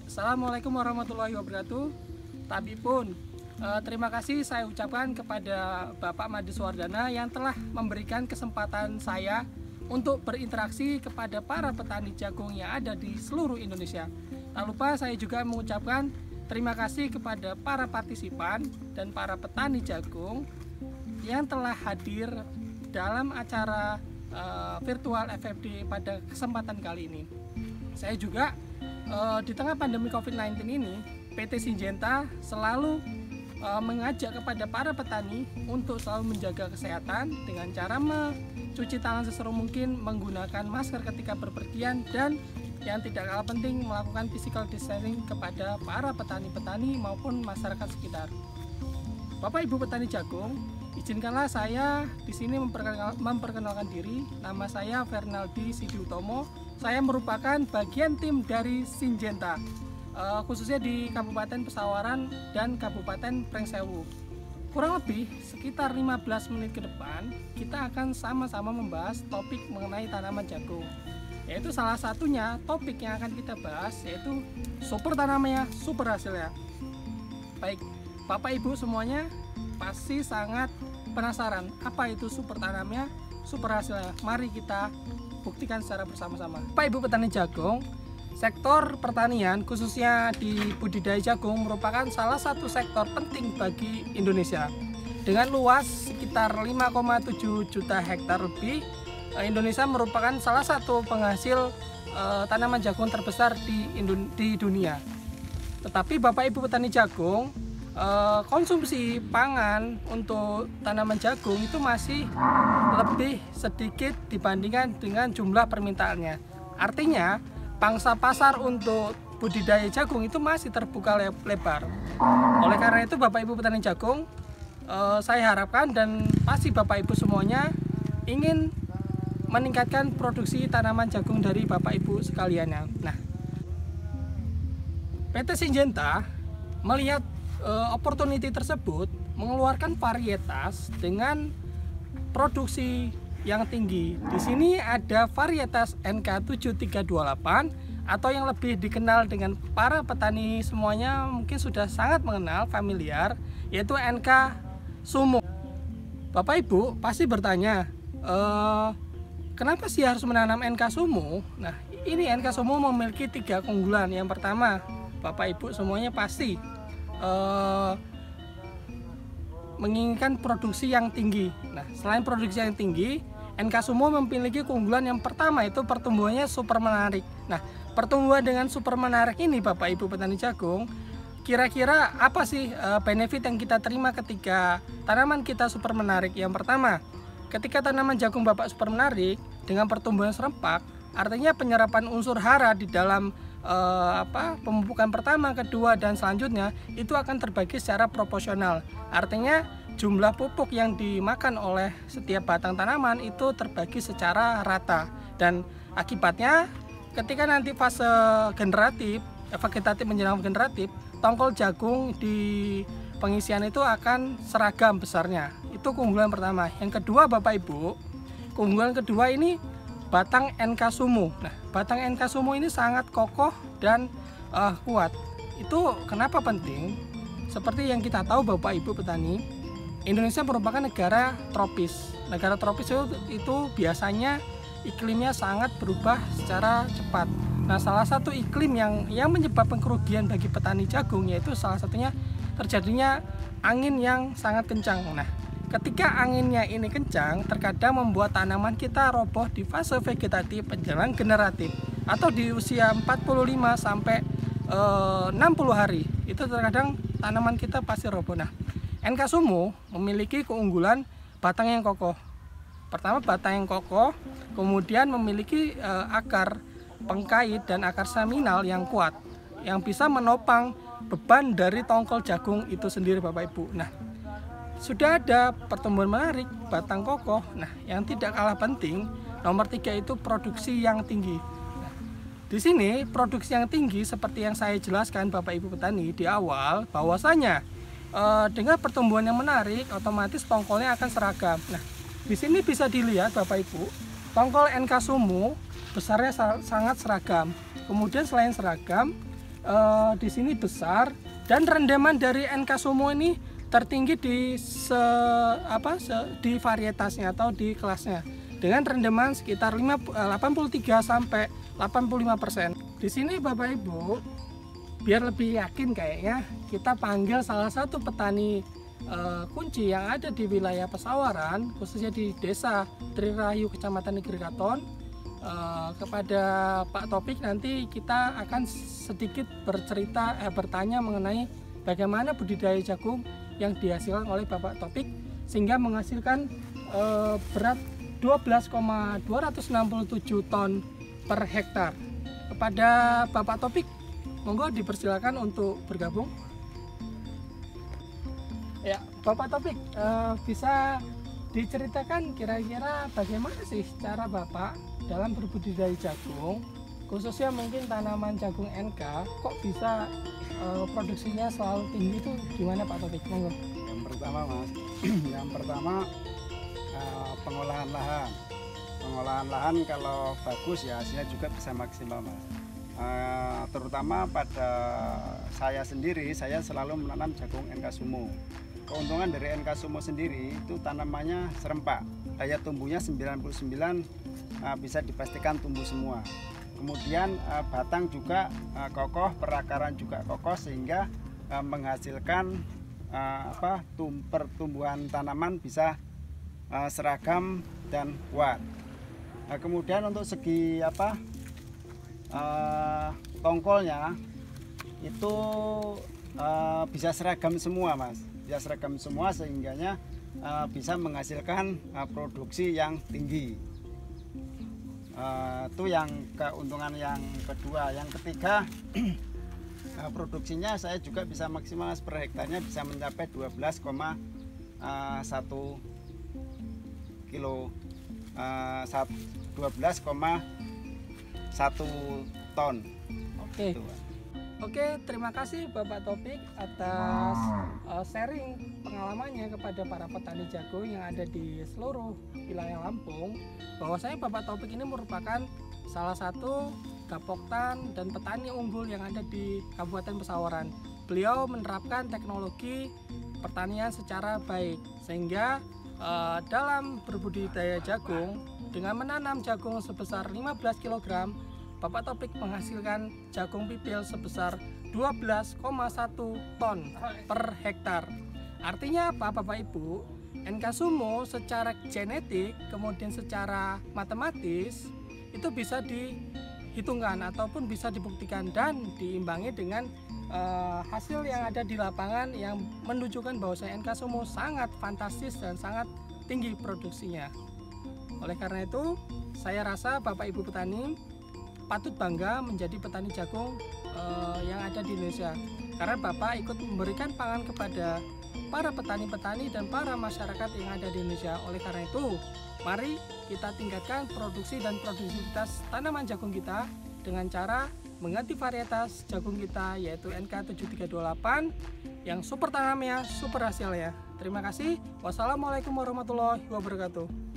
Assalamualaikum warahmatullahi wabarakatuh. Tapi pun terima kasih saya ucapkan kepada Bapak Made Suwardana yang telah memberikan kesempatan saya untuk berinteraksi kepada para petani jagung yang ada di seluruh Indonesia. Tak lupa saya juga mengucapkan terima kasih kepada para partisipan dan para petani jagung yang telah hadir dalam acara virtual FFD pada kesempatan kali ini. Saya juga di tengah pandemi COVID-19 ini, PT Syngenta selalu mengajak kepada para petani untuk selalu menjaga kesehatan dengan cara mencuci tangan seseru mungkin, menggunakan masker ketika berpergian, dan yang tidak kalah penting melakukan physical distancing kepada para petani-petani maupun masyarakat sekitar. Bapak Ibu petani jagung, izinkanlah saya di sini memperkenalkan diri. Nama saya Fernaldi Sidiutomo. Saya merupakan bagian tim dari Syngenta, khususnya di Kabupaten Pesawaran dan Kabupaten Prengsewu. Kurang lebih sekitar 15 menit ke depan, kita akan sama-sama membahas topik mengenai tanaman jagung. Yaitu salah satunya topik yang akan kita bahas yaitu super tanamannya, super hasilnya. Baik, Bapak Ibu semuanya pasti sangat penasaran apa itu super tanamnya, super hasilnya. Mari kita buktikan secara bersama-sama. Bapak Ibu petani jagung, sektor pertanian khususnya di budidaya jagung merupakan salah satu sektor penting bagi Indonesia. Dengan luas sekitar 5,7 juta hektar lebih, Indonesia merupakan salah satu penghasil tanaman jagung terbesar di dunia. Tetapi Bapak Ibu petani jagung, konsumsi pangan untuk tanaman jagung itu masih lebih sedikit dibandingkan dengan jumlah permintaannya. Artinya pangsa pasar untuk budidaya jagung itu masih terbuka lebar. Oleh karena itu Bapak Ibu petani jagung, saya harapkan dan pasti Bapak Ibu semuanya ingin meningkatkan produksi tanaman jagung dari Bapak Ibu sekalian. Nah, PT Syngenta melihat opportunity tersebut mengeluarkan varietas dengan produksi yang tinggi. Di sini ada varietas NK7328 atau yang lebih dikenal dengan para petani semuanya mungkin sudah sangat mengenal, familiar, yaitu NK Sumo. Bapak Ibu pasti bertanya, kenapa sih harus menanam NK Sumo? Nah, ini NK Sumo memiliki 3 keunggulan. Yang pertama, Bapak Ibu semuanya pasti menginginkan produksi yang tinggi. Nah, selain produksi yang tinggi, NK Sumo memiliki keunggulan yang pertama, itu pertumbuhannya super menarik. Nah, pertumbuhan dengan super menarik ini Bapak Ibu petani jagung, kira-kira apa sih benefit yang kita terima ketika tanaman kita super menarik? Yang pertama, ketika tanaman jagung Bapak super menarik dengan pertumbuhan serempak, artinya penyerapan unsur hara di dalam pemupukan pertama, kedua, dan selanjutnya itu akan terbagi secara proporsional. Artinya jumlah pupuk yang dimakan oleh setiap batang tanaman itu terbagi secara rata, dan akibatnya ketika nanti fase generatif, vegetatif menjelang generatif, tongkol jagung di pengisian itu akan seragam besarnya. Itu keunggulan pertama. Yang kedua Bapak Ibu, keunggulan kedua ini batang NK Sumo. Nah, batang NK Sumo ini sangat kokoh dan kuat. Itu kenapa penting? Seperti yang kita tahu Bapak Ibu petani, Indonesia merupakan negara tropis. Negara tropis itu biasanya iklimnya sangat berubah secara cepat. Nah, salah satu iklim yang menyebabkan kerugian bagi petani jagung yaitu salah satunya terjadinya angin yang sangat kencang. Nah, ketika anginnya ini kencang, terkadang membuat tanaman kita roboh di fase vegetatif menjelang generatif atau di usia 45 sampai 60 hari. Itu terkadang tanaman kita pasti roboh. Nah, NK Sumo memiliki keunggulan batang yang kokoh. Pertama, batang yang kokoh, kemudian memiliki akar pengkait dan akar seminal yang kuat yang bisa menopang beban dari tongkol jagung itu sendiri Bapak Ibu. Nah, sudah ada pertumbuhan menarik, batang kokoh. Nah, yang tidak kalah penting, nomor 3 itu produksi yang tinggi. Nah, di sini produksi yang tinggi seperti yang saya jelaskan Bapak Ibu petani di awal, bahwasanya dengan pertumbuhan yang menarik, otomatis tongkolnya akan seragam. Nah, di sini bisa dilihat Bapak Ibu, tongkol NK Sumo besarnya sangat seragam. Kemudian selain seragam, di sini besar, dan rendaman dari NK Sumo ini tertinggi di varietasnya atau di kelasnya, dengan rendaman sekitar 83 sampai 85%. Di sini Bapak Ibu, biar lebih yakin kayaknya kita panggil salah satu petani kunci yang ada di wilayah Pesawaran, khususnya di Desa Trirayu, Kecamatan Negeri Katon. Kepada Pak Topik nanti kita akan sedikit bertanya mengenai bagaimana budidaya jagung yang dihasilkan oleh Bapak Topik sehingga menghasilkan berat 12,267 ton per hektar. Kepada Bapak Topik, monggo dipersilakan untuk bergabung. Ya, Bapak Topik, bisa diceritakan kira-kira bagaimana sih cara Bapak dalam berbudidaya jagung, khususnya mungkin tanaman jagung NK, kok bisa produksinya selalu tinggi, itu gimana Pak Topik? Monggo. Yang pertama Mas, pengolahan lahan. Pengolahan lahan kalau bagus ya hasilnya juga bisa maksimal Mas. Terutama pada saya sendiri, saya selalu menanam jagung NK Sumo. Keuntungan dari NK Sumo sendiri itu tanamannya serempak, daya tumbuhnya 99 bisa dipastikan tumbuh semua. Kemudian batang juga kokoh, perakaran juga kokoh sehingga menghasilkan pertumbuhan tanaman bisa seragam dan kuat. Kemudian untuk segi tongkolnya itu bisa seragam semua Mas. Bisa seragam semua sehingganya bisa menghasilkan produksi yang tinggi. Itu yang keuntungan yang kedua. Yang ketiga, produksinya saya juga bisa maksimal per hektarnya bisa mencapai 12,1 kilo, 12,1 ton. Oke. Oke, terima kasih Bapak Topik atas sharing pengalamannya kepada para petani jagung yang ada di seluruh wilayah Lampung. Bahwasanya Bapak Topik ini merupakan salah satu gapoktan dan petani unggul yang ada di Kabupaten Pesawaran. Beliau menerapkan teknologi pertanian secara baik, sehingga dalam berbudidaya jagung dengan menanam jagung sebesar 15 kg, Bapak Topik menghasilkan jagung pipil sebesar 12,1 ton per hektar. Artinya apa Bapak Ibu? NK Sumo secara genetik kemudian secara matematis itu bisa dihitungkan ataupun bisa dibuktikan dan diimbangi dengan hasil yang ada di lapangan yang menunjukkan bahwa NK Sumo sangat fantastis dan sangat tinggi produksinya. Oleh karena itu, saya rasa Bapak Ibu petani patut bangga menjadi petani jagung yang ada di Indonesia, karena Bapak ikut memberikan pangan kepada para petani-petani dan para masyarakat yang ada di Indonesia. Oleh karena itu, mari kita tingkatkan produksi dan produktivitas tanaman jagung kita dengan cara mengganti varietas jagung kita, yaitu NK7328 yang super tanamnya, super hasilnya. Terima kasih. Wassalamualaikum warahmatullahi wabarakatuh.